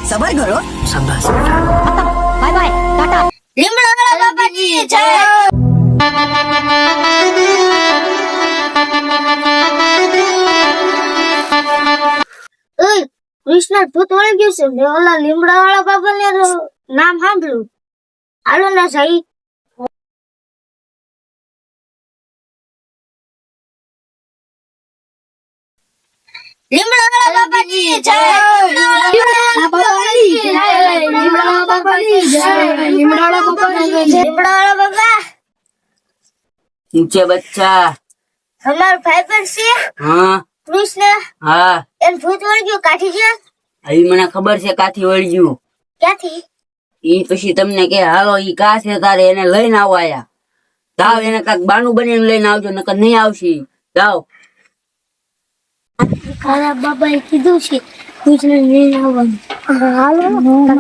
સબર કરો. શાબાશ. Bye bye tata. લીમડાવાળા બાપાજી જય. કૃષ્ણ ભૂત વળી ગયું છે. મેં ઓલા લીમડાવાળા બાપાને નામ સાંભળ્યું. હાલો ના સાઈ. લીમડાવાળા બાપાજી જય. લીમડાવાળા બાપાજી જય. લીમડાવાળા બાપા ઊંચે બચ્ચા. અમારો ભાઈબંધ છે હા કૃષ્ણ. હા એને ભૂત વળી ગયું. કાઢી ગયો. આવી મને ખબર છે કાથી વળગ્યું. ક્યાંથી? ઈ પછી તમને કે હાલો ઈ કા છે તારે એને લઈને આવો આયા. જાવ એને કાક બાનું બનીને લઈને આવજો નકર નહીં આવશી. જાવ. ખારા બાબાએ કીધું છે કૃષ્ણ લઈને આવવાનું. હાલો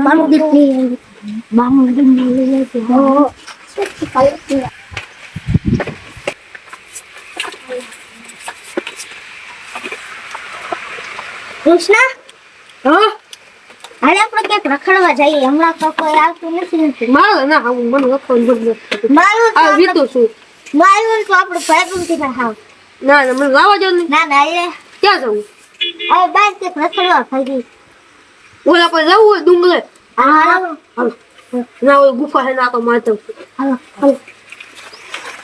બાનું દીપ લઈ બાનું દીપ લઈ કૃષ્ણ. હા હાલે આપણે ક્યાંક રખડવા જઈએ. હમણાં તો કોઈ આવતું નથી. મારો ના હું મને લખવાનું બંધ. મારું તો આ આપણે- વીતો છું. મારું તો આપણે ભાઈબંધી ના હાવ. ના ના મને લાવવા જો ને. ના ના એ ક્યાં જવું? હવે બાર ક્યાંક રખડવા ફરી. ઓલા પર જવું હોય ડુંગરે. હા હાલો હાલો. ના ઓય ગુફા હે ના તો મારતો. હાલો હાલો.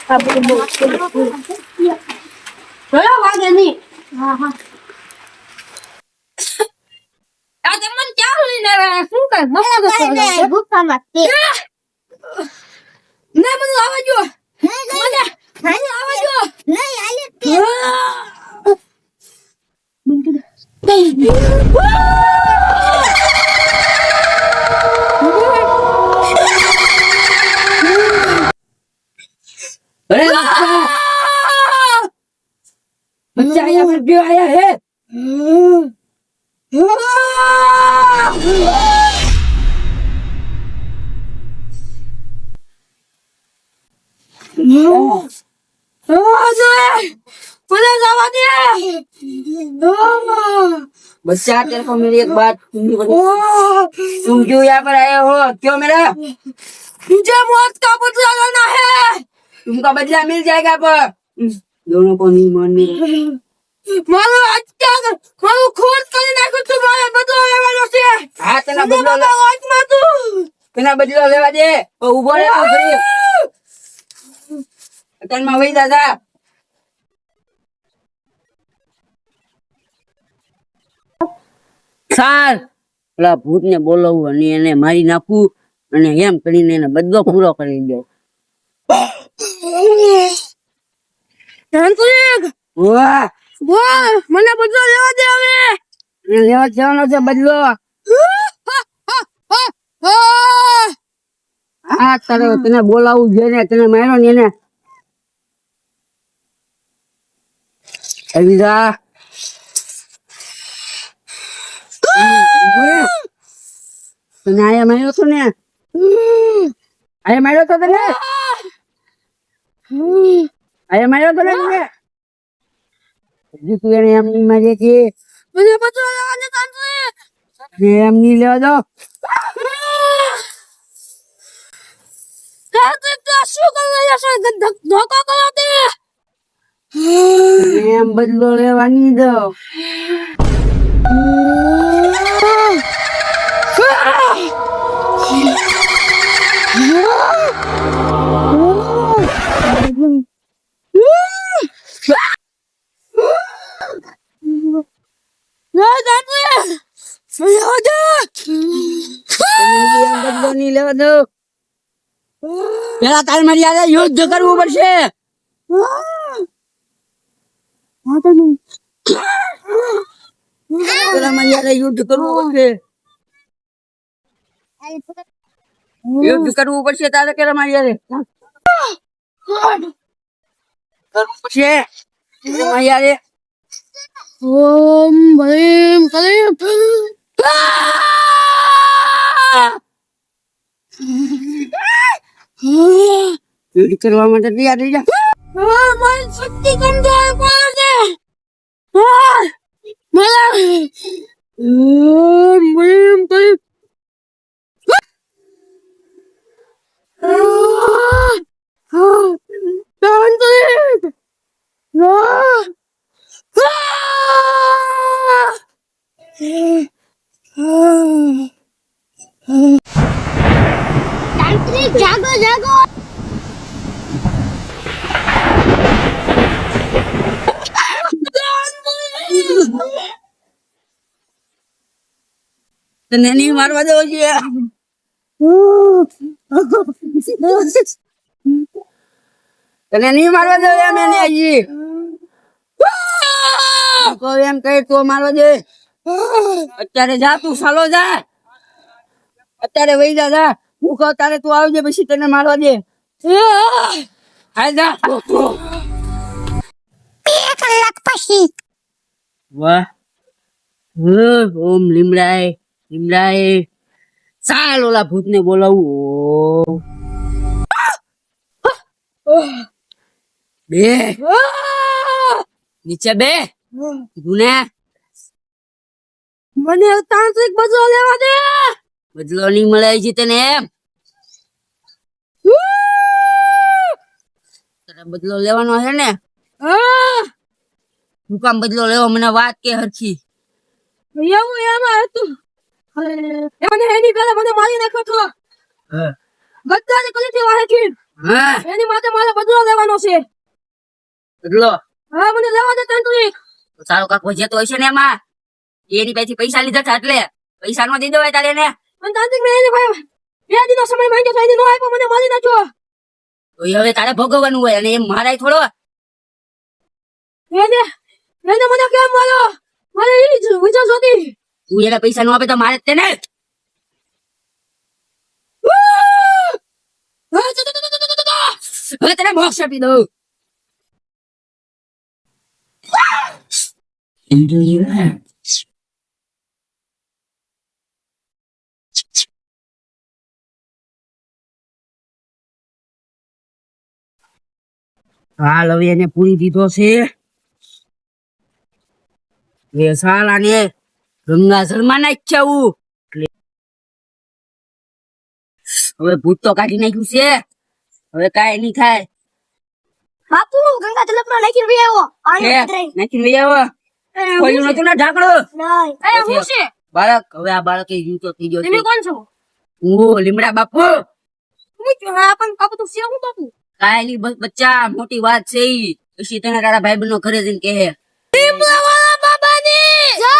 આ બધું બહુ ભલા વાગે નહીં. હા હા આ તમને ક્યાં લઈને આવ્યા? શું કઈ મસ્ત કાંઈ ગુફામાં તે ના મને લાવવા જો. મને લાવવા જો. નહીં હાલે તે અરે બચ્ચા અહીંયા પર ક્यों आया है? बच्चा तेरे को मेरी एक बात तुम क्यों यहाँ पर आए हो? क्यों मेरा? मुझे मौत का बदला लेना है. तुमका बदला मिल जाएगा पर दोनों को नहीं मारने. मारो आज क्या मारो खोद कर नाखो तुम्हारे बदला लेवानो છે. હા તેના બદલો આજ માં તું તેના બદલો લેવા દે. ઉભો રહે ફરી તનમાં વઈ દાદા. સાર ઓલા ભૂત ને બોલાવું અને એને મારી નાખું અને એમ કરીને એને બદલો પૂરો કરી દો. વાહ વાહ મને બદલો લેવા દે હવે. લેવા જવાનો છે બદલો. હા તારે તને બોલાવું છે ને તને માર્યો ને એને અવિદા તને આયા માર્યો તો ને આયા માર્યો તો તને આયા માર્યો તો ને તને હજી તું એને એમ નહીં મારી કે મને બદલો લેવા દે કાંતિ. એમ નહીં લેવા દો. કાંતિ તો શું કરી રહ્યા છો? ધોકો કર્યો તે. એમ બદલો લેવાની દો. ના કાંતિ લેવા દે. એમ બદલો નહીં લેવા દો. પેલા તાર મારી યાર યુદ્ધ કરવું પડશે. પેલા મારી યાર યુદ્ધ કરવું પડશે. યુદ્ધ કરવું પડશે તારે પેલા મારી યાર કરવું પડશે. મારી યાર ઓમ ભીમ કલીમ. યુદ્ધ કરવા માટે તૈયાર થઈ જા. મારી શક્તિ કમજોર પડે છે. મને ભીમ કલીમ. તાંત્રિક જાગો જાગો. તને નહીં મારવા દેવો છે. તને નહીં મારવા દેવો એમ એને હજી. કોઈ એમ કહે તો મારવા દે. અત્યારે જા તું સાલો જા. અત્યારે વહી જા. હું કહું તારે તું આવજે પછી તને મારવા દે. હાલ જા. 2 કલાક પછી. વાહ. ઓમ લીમડાય લીમડાય. ચાલ ઓલા ભૂતને બોલાવું. બે નીચે બે. કીધું ને મને તાંત્રિક બદલો લેવા દે. બદલો નહીં મળે છે તને એમ. તને બદલો લેવાનો છે ને. હું કામ બદલો લેવો મને વાત કે હરખી. એવું એમાં હતું. એને એની પેલા મને મારી નાખ્યો તો. ગદ્દારી કરી હતી વાહેથી. એની માટે મારે બદલો લેવાનો છે. બદલો? હા મને લેવા દે તાંત્રિક. તો સારો કાક વજેતો હશે ને એમાં. એની પાસેથી પૈસા લીધા હતા એટલે પૈસા નો દીધો હોય તારે એને. પણ તાંત્રિક મેં એને ભાઈ 2 દિનનો સમય માંગ્યો તો એને નો આપ્યો મને મારી નાખ્યો. તો એ હવે તારે ભોગવવાનું હોય અને એમ મારાય થોડો. એને મને કેમ માર્યો? મારે એ જ વિચાર જોતી. તું એને પૈસા નો આપે તો મારે જ તેને. હવે તને મોક્ષ આપી દઉં. હાલ હવે એને પૂરી દીધો છે. એ સાલાને ગંગાજળમાં નાખ્યા. હવે ભૂત તો કાઢી નાખ્યું છે. હવે કાંઈ નહીં થાય. બાપુ ગંગા તલપમાં નાખીને વી આવ્યો. નાખીને વહી આવો. ખોલ્યું નતું ને ઢાંકણું. નહીં. શું છે? બાળક હવે આ બાળક જીવતો થઈ ગયો તમે છે. કોણ છો? હું લીમડા બાપુ. હું છું? હા પણ બાપુ તો છે હું બાપુ. કાંઈ નહીં બસ બચ્ચા મોટી વાત છે ઈ. પછી તને તારા ભાઈ બહેનો ઘરે જઈને કહે. બાબાની જય.